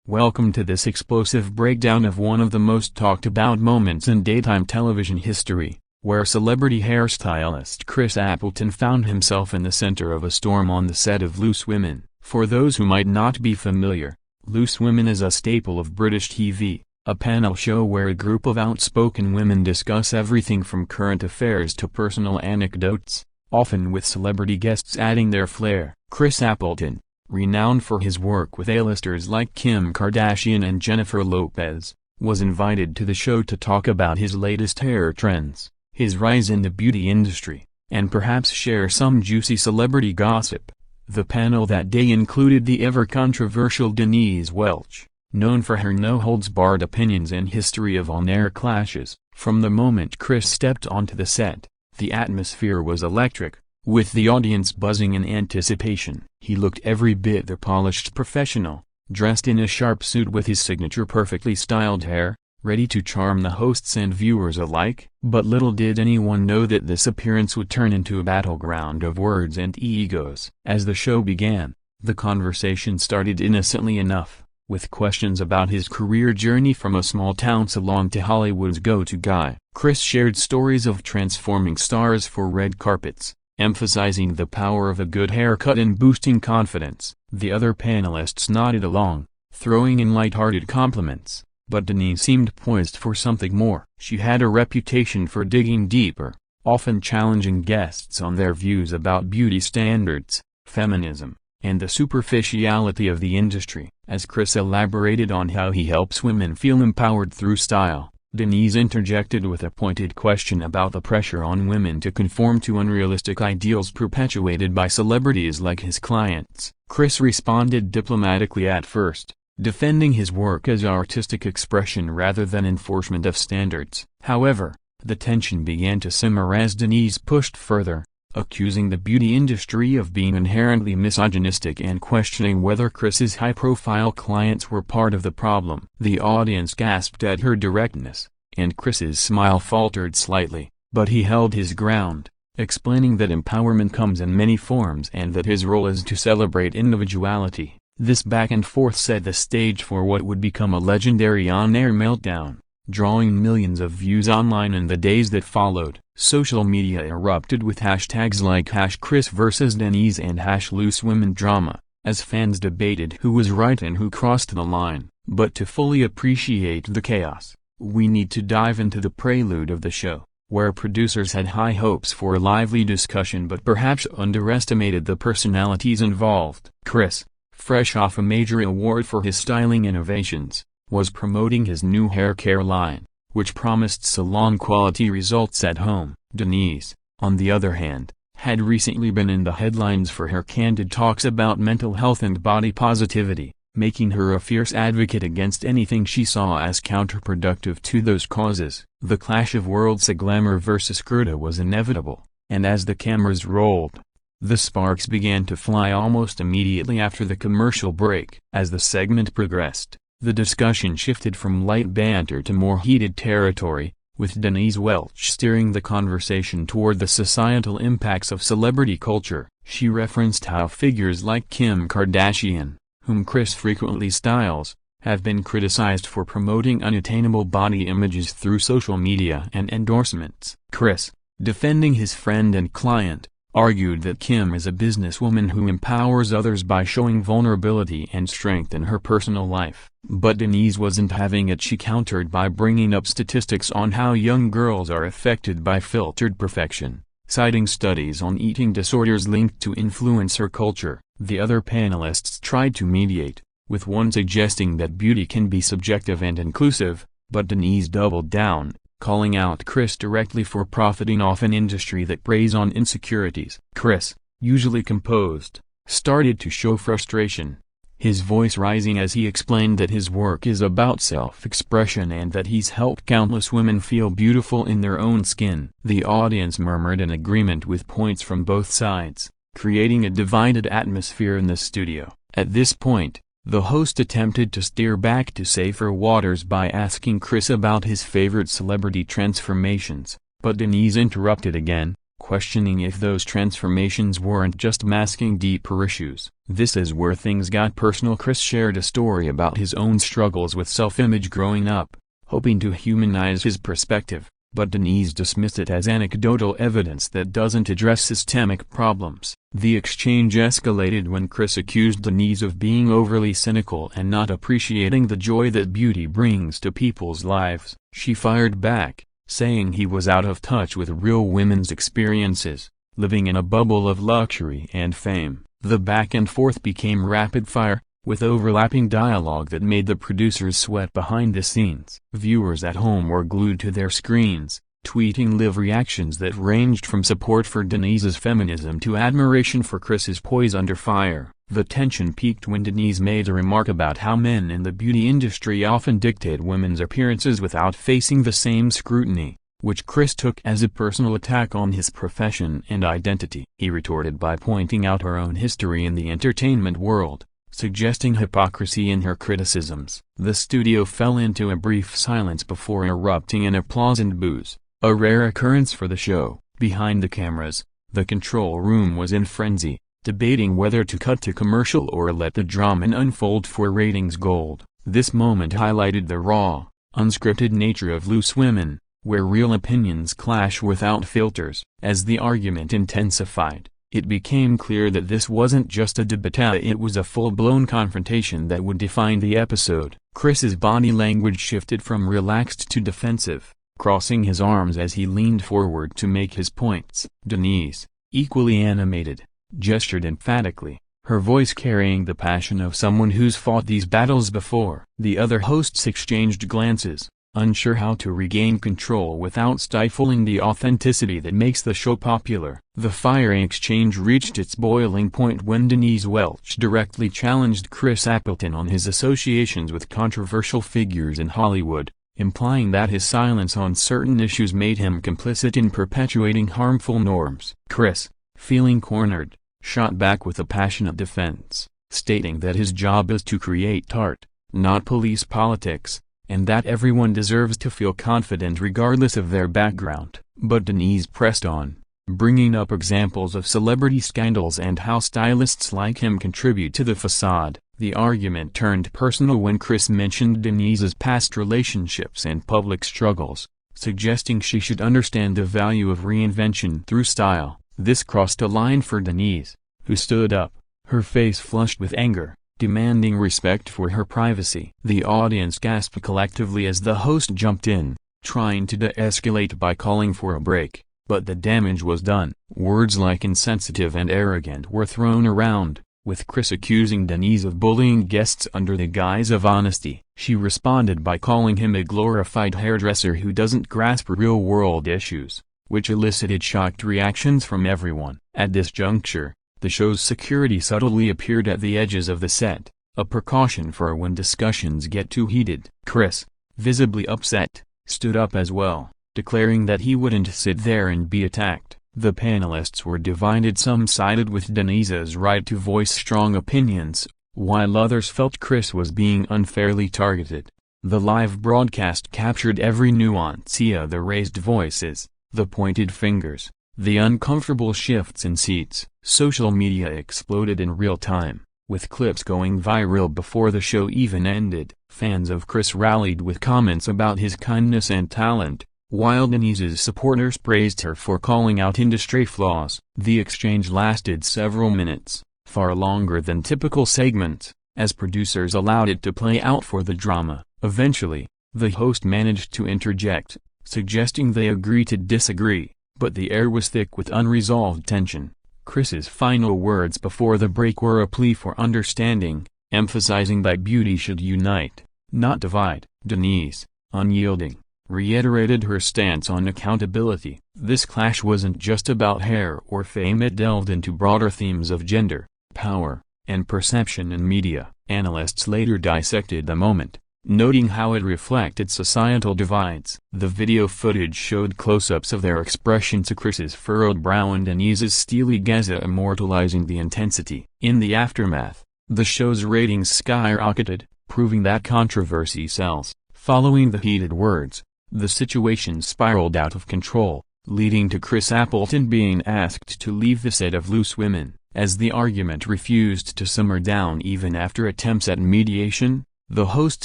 Welcome to this explosive breakdown of one of the most talked about moments in daytime television history, where celebrity hairstylist Chris Appleton found himself in the center of a storm on the set of Loose Women. For those who might not be familiar, Loose Women is a staple of British TV, a panel show where a group of outspoken women discuss everything from current affairs to personal anecdotes, often with celebrity guests adding their flair. Chris Appleton, renowned for his work with A-listers like Kim Kardashian and Jennifer Lopez, was invited to the show to talk about his latest hair trends, his rise in the beauty industry, and perhaps share some juicy celebrity gossip. The panel that day included the ever-controversial Denise Welch, known for her no-holds-barred opinions and history of on-air clashes. From the moment Chris stepped onto the set, the atmosphere was electric, with the audience buzzing in anticipation. He looked every bit the polished professional, dressed in a sharp suit with his signature perfectly styled hair, ready to charm the hosts and viewers alike. But little did anyone know that this appearance would turn into a battleground of words and egos. As the show began, the conversation started innocently enough, with questions about his career journey from a small-town salon to Hollywood's go-to guy. Chris shared stories of transforming stars for red carpets, emphasizing the power of a good haircut and boosting confidence. The other panelists nodded along, throwing in light-hearted compliments, but Denise seemed poised for something more. She had a reputation for digging deeper, often challenging guests on their views about beauty standards, feminism, and the superficiality of the industry. As Chris elaborated on how he helps women feel empowered through style, Denise interjected with a pointed question about the pressure on women to conform to unrealistic ideals perpetuated by celebrities like his clients. Chris responded diplomatically at first, defending his work as artistic expression rather than enforcement of standards. However, the tension began to simmer as Denise pushed further, accusing the beauty industry of being inherently misogynistic and questioning whether Chris's high-profile clients were part of the problem. The audience gasped at her directness, and Chris's smile faltered slightly, but he held his ground, explaining that empowerment comes in many forms and that his role is to celebrate individuality. This back-and-forth set the stage for what would become a legendary on-air meltdown, drawing millions of views online in the days that followed. Social media erupted with hashtags like #ChrisVs.Denise and #LooseWomenDrama, as fans debated who was right and who crossed the line. But to fully appreciate the chaos, we need to dive into the prelude of the show, where producers had high hopes for a lively discussion but perhaps underestimated the personalities involved. Chris, fresh off a major award for his styling innovations, was promoting his new hair care line, which promised salon-quality results at home. Denise, on the other hand, had recently been in the headlines for her candid talks about mental health and body positivity, making her a fierce advocate against anything she saw as counterproductive to those causes. The clash of worlds, glamour versus Gerda, was inevitable, and as the cameras rolled, the sparks began to fly almost immediately after the commercial break. As the segment progressed, the discussion shifted from light banter to more heated territory, with Denise Welch steering the conversation toward the societal impacts of celebrity culture. She referenced how figures like Kim Kardashian, whom Chris frequently styles, have been criticized for promoting unattainable body images through social media and endorsements. Chris, defending his friend and client, argued that Kim is a businesswoman who empowers others by showing vulnerability and strength in her personal life. But Denise wasn't having it. She countered by bringing up statistics on how young girls are affected by filtered perfection, citing studies on eating disorders linked to influencer culture. The other panelists tried to mediate, with one suggesting that beauty can be subjective and inclusive, but Denise doubled down, calling out Chris directly for profiting off an industry that preys on insecurities. Chris, usually composed, started to show frustration, his voice rising as he explained that his work is about self-expression and that he's helped countless women feel beautiful in their own skin. The audience murmured in agreement with points from both sides, creating a divided atmosphere in the studio. At this point, the host attempted to steer back to safer waters by asking Chris about his favorite celebrity transformations, but Denise interrupted again, questioning if those transformations weren't just masking deeper issues. "This is where things got personal." Chris shared a story about his own struggles with self-image growing up, hoping to humanize his perspective, but Denise dismissed it as anecdotal evidence that doesn't address systemic problems. The exchange escalated when Chris accused Denise of being overly cynical and not appreciating the joy that beauty brings to people's lives. She fired back, saying he was out of touch with real women's experiences, living in a bubble of luxury and fame. The back and forth became rapid fire, with overlapping dialogue that made the producers sweat behind the scenes. Viewers at home were glued to their screens, tweeting live reactions that ranged from support for Denise's feminism to admiration for Chris's poise under fire. The tension peaked when Denise made a remark about how men in the beauty industry often dictate women's appearances without facing the same scrutiny, which Chris took as a personal attack on his profession and identity. He retorted by pointing out her own history in the entertainment world, suggesting hypocrisy in her criticisms. The studio fell into a brief silence before erupting in applause and boos, a rare occurrence for the show. Behind the cameras, the control room was in frenzy, debating whether to cut to commercial or let the drama unfold for ratings gold. This moment highlighted the raw, unscripted nature of Loose Women, where real opinions clash without filters. As the argument intensified, it became clear that this wasn't just a debate, it was a full-blown confrontation that would define the episode. Chris's body language shifted from relaxed to defensive, crossing his arms as he leaned forward to make his points. Denise, equally animated, gestured emphatically, her voice carrying the passion of someone who's fought these battles before. The other hosts exchanged glances, unsure how to regain control without stifling the authenticity that makes the show popular. The fiery exchange reached its boiling point when Denise Welch directly challenged Chris Appleton on his associations with controversial figures in Hollywood, implying that his silence on certain issues made him complicit in perpetuating harmful norms. Chris, feeling cornered, shot back with a passionate defense, stating that his job is to create art, not police politics, and that everyone deserves to feel confident regardless of their background. But Denise pressed on, bringing up examples of celebrity scandals and how stylists like him contribute to the facade. The argument turned personal when Chris mentioned Denise's past relationships and public struggles, suggesting she should understand the value of reinvention through style. This crossed a line for Denise, who stood up, her face flushed with anger, demanding respect for her privacy. The audience gasped collectively as the host jumped in, trying to de-escalate by calling for a break, but the damage was done. Words like insensitive and arrogant were thrown around, with Chris accusing Denise of bullying guests under the guise of honesty. She responded by calling him a glorified hairdresser who doesn't grasp real-world issues, which elicited shocked reactions from everyone. At this juncture, the show's security subtly appeared at the edges of the set, a precaution for when discussions get too heated. Chris, visibly upset, stood up as well, declaring that he wouldn't sit there and be attacked. The panelists were divided. Some sided with Denise's right to voice strong opinions, while others felt Chris was being unfairly targeted. The live broadcast captured every nuance: the raised voices, the pointed fingers, the uncomfortable shifts in seats. Social media exploded in real time, with clips going viral before the show even ended. Fans of Chris rallied with comments about his kindness and talent, while Denise's supporters praised her for calling out industry flaws. The exchange lasted several minutes, far longer than typical segments, as producers allowed it to play out for the drama. Eventually, the host managed to interject, suggesting they agree to disagree, but the air was thick with unresolved tension. Chris's final words before the break were a plea for understanding, emphasizing that beauty should unite, not divide. Denise, unyielding, reiterated her stance on accountability. This clash wasn't just about hair or fame, it delved into broader themes of gender, power, and perception in media. Analysts later dissected the moment, noting how it reflected societal divides. The video footage showed close-ups of their expression to Chris's furrowed brow and Denise's steely gaze, immortalizing the intensity. In the aftermath, the show's ratings skyrocketed, proving that controversy sells. Following the heated words, the situation spiraled out of control, leading to Chris Appleton being asked to leave the set of Loose Women. As the argument refused to simmer down even after attempts at mediation, the host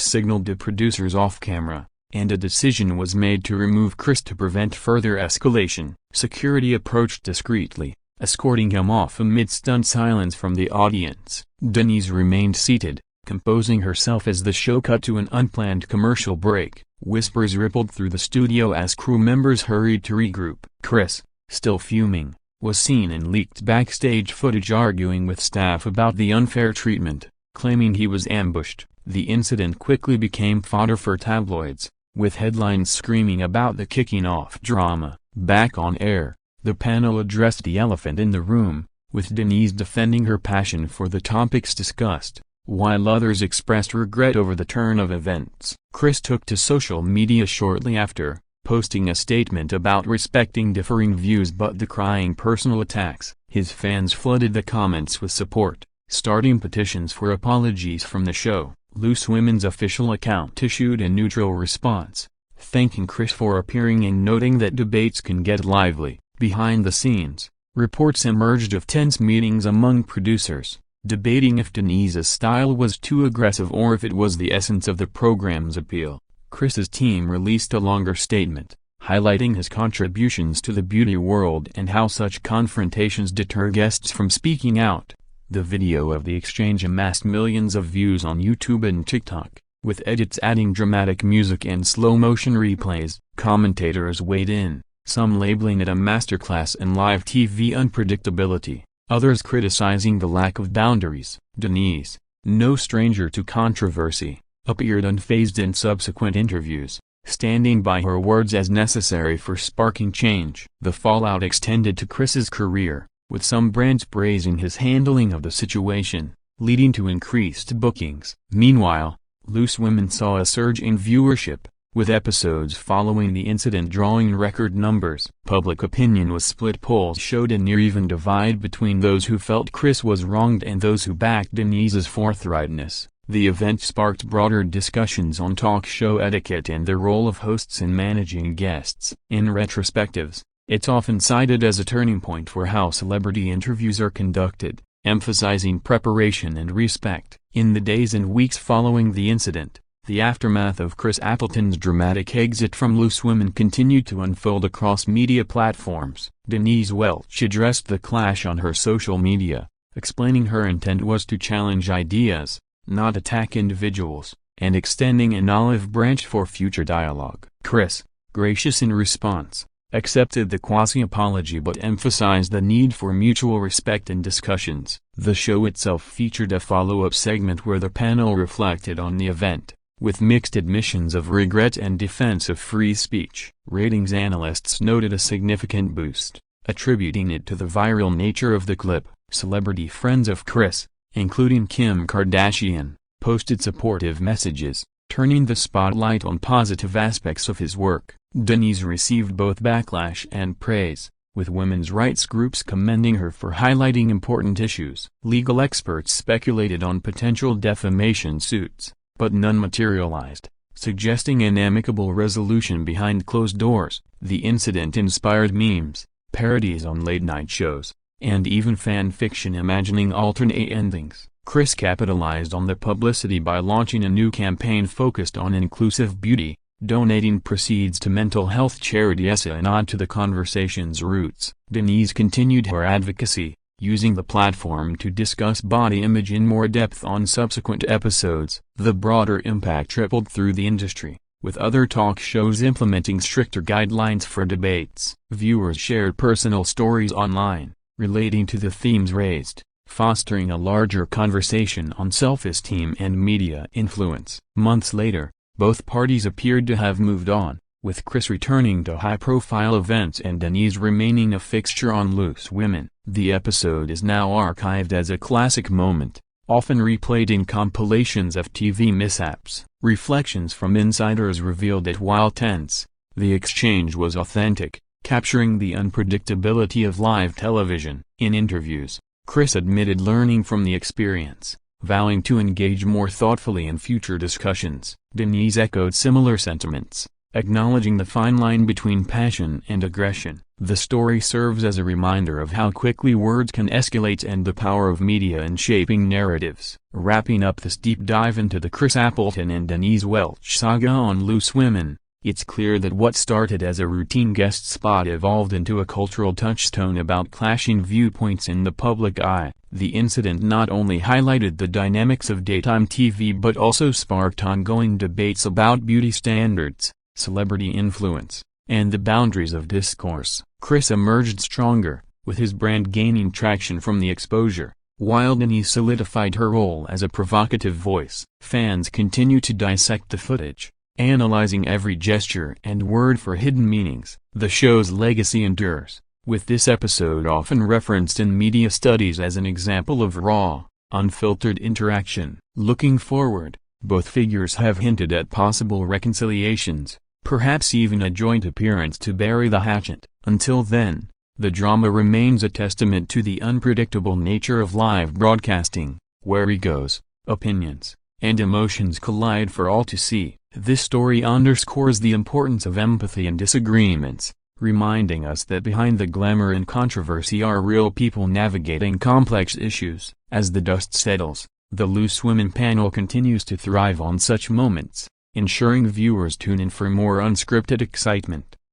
signaled to producers off-camera, and a decision was made to remove Chris to prevent further escalation. Security approached discreetly, escorting him off amid stunned silence from the audience. Denise remained seated, composing herself as the show cut to an unplanned commercial break. Whispers rippled through the studio as crew members hurried to regroup. Chris, still fuming, was seen in leaked backstage footage arguing with staff about the unfair treatment, claiming he was ambushed. The incident quickly became fodder for tabloids, with headlines screaming about the kicking off drama. Back on air, the panel addressed the elephant in the room, with Denise defending her passion for the topics discussed, while others expressed regret over the turn of events. Chris took to social media shortly after, posting a statement about respecting differing views but decrying personal attacks. His fans flooded the comments with support, starting petitions for apologies from the show. Loose Women's official account issued a neutral response, thanking Chris for appearing and noting that debates can get lively. Behind the scenes, reports emerged of tense meetings among producers, debating if Denise's style was too aggressive or if it was the essence of the program's appeal. Chris's team released a longer statement, highlighting his contributions to the beauty world and how such confrontations deter guests from speaking out. The video of the exchange amassed millions of views on YouTube and TikTok, with edits adding dramatic music and slow-motion replays. Commentators weighed in, some labeling it a masterclass in live TV unpredictability, others criticizing the lack of boundaries. Denise, no stranger to controversy, appeared unfazed in subsequent interviews, standing by her words as necessary for sparking change. The fallout extended to Chris's career, with some brands praising his handling of the situation, leading to increased bookings. Meanwhile, Loose Women saw a surge in viewership, with episodes following the incident drawing record numbers. Public opinion was split. Polls showed a near-even divide between those who felt Chris was wronged and those who backed Denise's forthrightness. The event sparked broader discussions on talk show etiquette and the role of hosts in managing guests. In retrospectives, it's often cited as a turning point for how celebrity interviews are conducted, emphasizing preparation and respect. In the days and weeks following the incident, the aftermath of Chris Appleton's dramatic exit from Loose Women continued to unfold across media platforms. Denise Welch addressed the clash on her social media, explaining her intent was to challenge ideas, not attack individuals, and extending an olive branch for future dialogue. Chris, gracious in response, accepted the quasi-apology but emphasized the need for mutual respect and discussions. The show itself featured a follow-up segment where the panel reflected on the event, with mixed admissions of regret and defense of free speech. Ratings analysts noted a significant boost, attributing it to the viral nature of the clip. Celebrity friends of Chris, including Kim Kardashian, posted supportive messages, turning the spotlight on positive aspects of his work. Denise received both backlash and praise, with women's rights groups commending her for highlighting important issues. Legal experts speculated on potential defamation suits, but none materialized, suggesting an amicable resolution behind closed doors. The incident inspired memes, parodies on late-night shows, and even fan fiction imagining alternate endings. Chris capitalized on the publicity by launching a new campaign focused on inclusive beauty, donating proceeds to mental health charity as a nod to the conversation's roots. Denise continued her advocacy, using the platform to discuss body image in more depth on subsequent episodes. The broader impact rippled through the industry, with other talk shows implementing stricter guidelines for debates. Viewers shared personal stories online, relating to the themes raised, fostering a larger conversation on self-esteem and media influence. Months later, both parties appeared to have moved on, with Chris returning to high-profile events and Denise remaining a fixture on Loose Women. The episode is now archived as a classic moment, often replayed in compilations of TV mishaps. Reflections from insiders revealed that while tense, the exchange was authentic, capturing the unpredictability of live television. In interviews, Chris admitted learning from the experience, vowing to engage more thoughtfully in future discussions. Denise echoed similar sentiments, acknowledging the fine line between passion and aggression. The story serves as a reminder of how quickly words can escalate and the power of media in shaping narratives. Wrapping up this deep dive into the Chris Appleton and Denise Welch saga on Loose Women, it's clear that what started as a routine guest spot evolved into a cultural touchstone about clashing viewpoints in the public eye. The incident not only highlighted the dynamics of daytime TV but also sparked ongoing debates about beauty standards, celebrity influence, and the boundaries of discourse. Chris emerged stronger, with his brand gaining traction from the exposure, while Denise solidified her role as a provocative voice. Fans continue to dissect the footage, analyzing every gesture and word for hidden meanings. The show's legacy endures, with this episode often referenced in media studies as an example of raw, unfiltered interaction. Looking forward, both figures have hinted at possible reconciliations, perhaps even a joint appearance to bury the hatchet. Until then, the drama remains a testament to the unpredictable nature of live broadcasting, where egos, opinions, and emotions collide for all to see. This story underscores the importance of empathy in disagreements, reminding us that behind the glamour and controversy are real people navigating complex issues. As the dust settles, the Loose Women panel continues to thrive on such moments, ensuring viewers tune in for more unscripted excitement.